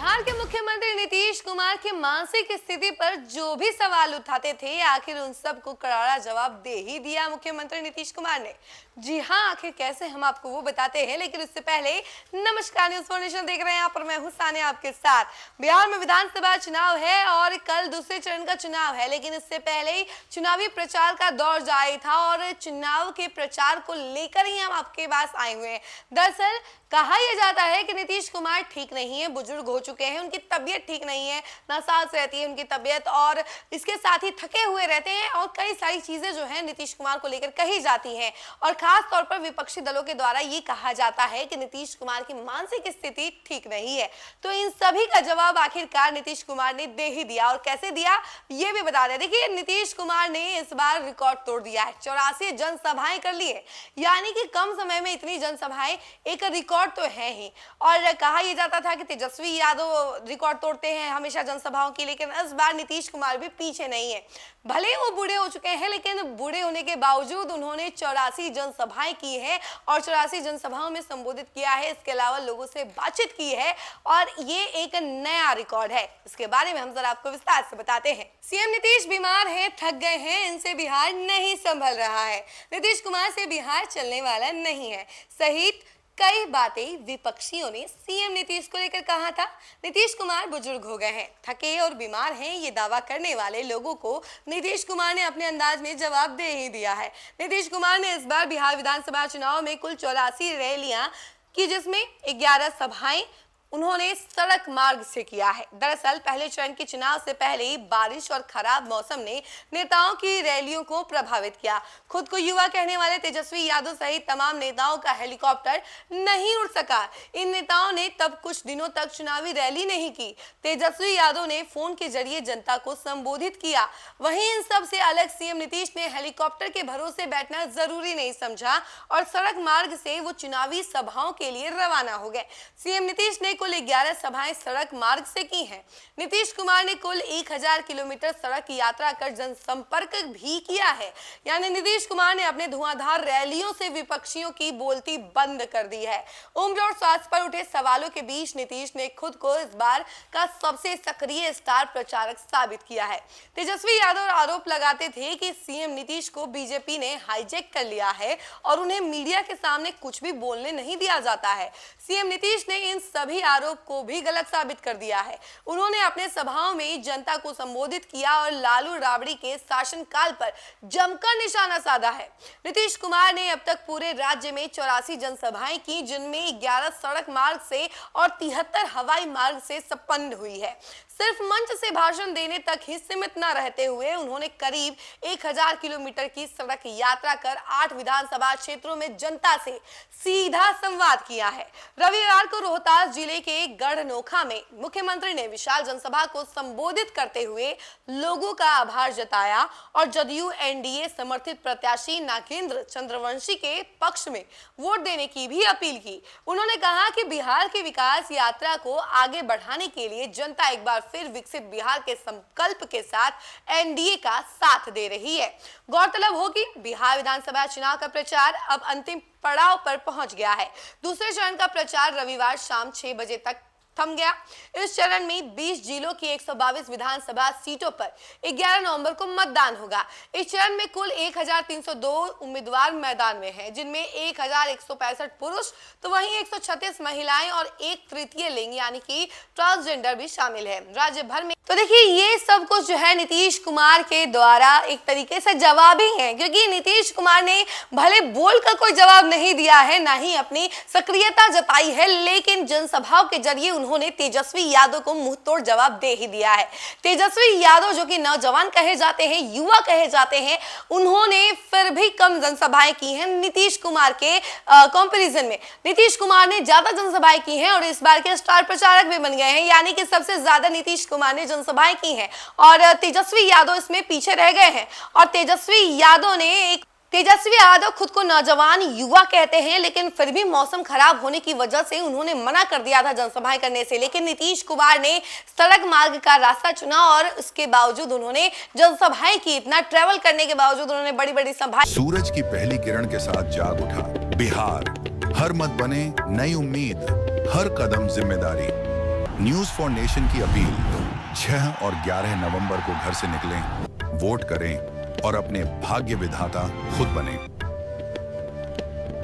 बिहार के मुख्यमंत्री नीतीश कुमार की मानसिक स्थिति पर जो भी सवाल उठाते थे, आखिर उन सब को करारा जवाब दे ही दिया मुख्यमंत्री नीतीश कुमार ने। जी हां, आखिर कैसे, हम आपको वो बताते हैं, लेकिन उससे पहले नमस्कार, न्यूज़ फॉर नेशन देख रहे हैं, यहाँ पर मैं हूं सानिया आपके साथ। बिहार में विधानसभा चुनाव है और कल दूसरे चरण का चुनाव है, लेकिन इससे पहले ही चुनावी प्रचार का दौर जारी था और चुनाव के प्रचार को लेकर ही हम आपके पास आए हुए हैं। दरअसल कहा यह जाता है कि नीतीश कुमार ठीक नहीं है, बुजुर्ग हो चुके हैं, उनकी तबीयत ठीक नहीं है, नासाज रहती है उनकी तबीयत, और इसके साथ ही थके हुए रहते हैं और कई सारी चीजें जो है नीतीश कुमार को लेकर कही जाती हैं। और खास तौर पर विपक्षी दलों के द्वारा ये कहा जाता है कि नीतीश कुमार की मानसिक स्थिति ठीक नहीं है। तो इन सभी का जवाब आखिरकार नीतीश कुमार ने दे ही दिया, और कैसे दिया ये भी बता दें। देखिए, नीतीश कुमार ने इस बार रिकॉर्ड तोड़ दिया है, 84 जनसभाएं कर ली है, यानी कि कम समय में इतनी जनसभाएं एक रिकॉर्ड तो है ही। और कहा यह जाता था कि तेजस्वी यादव रिकॉर्ड तोड़ते हैं हमेशा जनसभाओं की, लेकिन इस बार नीतीश कुमार भी पीछे नहीं है। भले वो बूढ़े हो चुके हैं, लेकिन बूढ़े होने के बावजूद उन्होंने 84 जनसभाएं की है और 84 जनसभाओं में संबोधित किया है, इसके अलावा लोगों से बातचीत की है, और ये एक नया रिकॉर्ड है। इसके बारे में हम जरा आपको विस्तार से बताते हैं। सीएम नीतीश बीमार हैं, थक गए हैं, इनसे बिहार नहीं संभल रहा है, नीतीश कुमार से बिहार चलने वाला नहीं है सहित कई बातें विपक्षियों ने सीएम नीतीश को लेकर कहा था। नीतीश कुमार बुजुर्ग हो गए हैं, थके और बीमार हैं, ये दावा करने वाले लोगों को नीतीश कुमार ने अपने अंदाज में जवाब दे ही दिया है। नीतीश कुमार ने इस बार बिहार विधानसभा चुनाव में कुल 84 रैलियां की, जिसमें 11 सभाएं उन्होंने सड़क मार्ग से किया है। दरअसल पहले चरण के चुनाव से पहले ही बारिश और खराब मौसम ने नेताओं की रैलियों को प्रभावित किया। खुद को युवा कहने वाले तेजस्वी यादव सहित तमाम नेताओं का हेलीकॉप्टर नहीं उड़ सका। इन नेताओं ने तब कुछ दिनों तक चुनावी रैली नहीं की। तेजस्वी यादव ने फोन के जरिए जनता को संबोधित किया। वहीं इन सब से अलग सीएम नीतीश ने हेलीकॉप्टर के भरोसे बैठना जरूरी नहीं समझा और सड़क मार्ग से वो चुनावी सभाओं के लिए रवाना हो गए। सीएम नीतीश ने कुल 11 सभाएं सड़क मार्ग से की हैं। नीतीश कुमार ने कुल 1000 किलोमीटर सड़क यात्रा कर जनसंपर्क भी किया है, यानी नीतीश कुमार ने अपने धुआंधार रैलियों से विपक्षियों की बोलती बंद कर दी है। उम्र और स्वास्थ्य पर उठे सवालों के बीच नीतीश ने खुद को इस बार का सबसे सक्रिय स्टार प्रचारक साबित किया है। तेजस्वी यादव आरोप लगाते थे कि सीएम नीतीश को बीजेपी ने हाईजैक कर लिया है और उन्हें मीडिया के सामने कुछ भी बोलने नहीं दिया जाता है। सीएम नीतीश ने इन सभी आरोप को भी गलत साबित कर दिया है। उन्होंने अपने सभाओं में जनता को संबोधित किया और लालू राबड़ी के शासनकाल पर जमकर निशाना साधा है। नीतीश कुमार ने अब तक पूरे राज्य में 84 जनसभाएं की, जिनमें 11 सड़क मार्ग से और 73 हवाई मार्ग से संपन्न हुई है। सिर्फ मंच से भाषण देने तक ही सीमित न रहते हुए उन्होंने करीब 1000 किलोमीटर की सड़क यात्रा कर 8 विधानसभा क्षेत्रों में जनता से सीधा संवाद किया है। रविवार को रोहतास जिले के गढ़नोखा में मुख्यमंत्री ने विशाल जनसभा को संबोधित करते हुए लोगों का आभार जताया और जदयू एनडीए समर्थित प्रत्याशी नागेंद्र चंद्रवंशी के पक्ष में वोट देने की भी अपील की। उन्होंने कहा कि बिहार की विकास यात्रा को आगे बढ़ाने के लिए जनता एक बार फिर विकसित बिहार के संकल्प के साथ एनडीए का साथ दे रही है। गौरतलब हो कि बिहार विधानसभा चुनाव का प्रचार अब अंतिम पड़ाव पर पहुंच गया है। दूसरे चरण का प्रचार रविवार शाम 6 बजे तक थम गया। इस चरण में 20 जिलों की 122 विधानसभा सीटों पर 11 नवंबर को मतदान होगा। इस चरण में कुल 1302 उम्मीदवार मैदान में हैं, जिनमें 1165 पुरुष तो वहीं 136 महिलाएं और 1/3 लिंग यानी कि ट्रांसजेंडर भी शामिल है राज्य भर में। तो देखिए, ये सब कुछ जो है नीतीश कुमार के द्वारा एक तरीके से जवाब ही है, क्योंकि नीतीश कुमार ने भले बोलकर कोई जवाब नहीं दिया है, ना ही अपनी सक्रियता जताई है, लेकिन जनसभाओं के जरिए उन्होंने तेजस्वी यादव को मुंह तोड़ जवाब दे ही दिया है। तेजस्वी यादव जो कि नौजवान कहे जाते हैं, युवा कहे जाते हैं, उन्होंने फिर भी कम जनसभाएं की हैं नीतीश कुमार के कंपैरिजन में। नीतीश कुमार ने ज्यादा जनसभाएं की हैं और इस बार के स्टार प्रचारक भी बन गए हैं, यानी कि सबसे ज्यादा नीतीश कुमार ने जनसभाएं की हैं और तेजस्वी यादव इसमें पीछे रह गए हैं। और तेजस्वी यादव खुद को नौजवान युवा कहते हैं, लेकिन फिर भी मौसम खराब होने की वजह से उन्होंने मना कर दिया था जनसभाएं करने से। लेकिन नीतीश कुमार ने सड़क मार्ग का रास्ता चुना और उसके बावजूद उन्होंने जनसभाएं की। इतना ट्रैवल करने के बावजूद उन्होंने बड़ी बड़ी सभाएं। सूरज की पहली किरण के साथ जाग उठा बिहार, हर मत बने नई उम्मीद, हर कदम जिम्मेदारी। न्यूज फॉर नेशन की अपील 6 और 11 नवंबर को घर से निकलें, वोट करें और अपने भाग्य विधाता खुद बनें।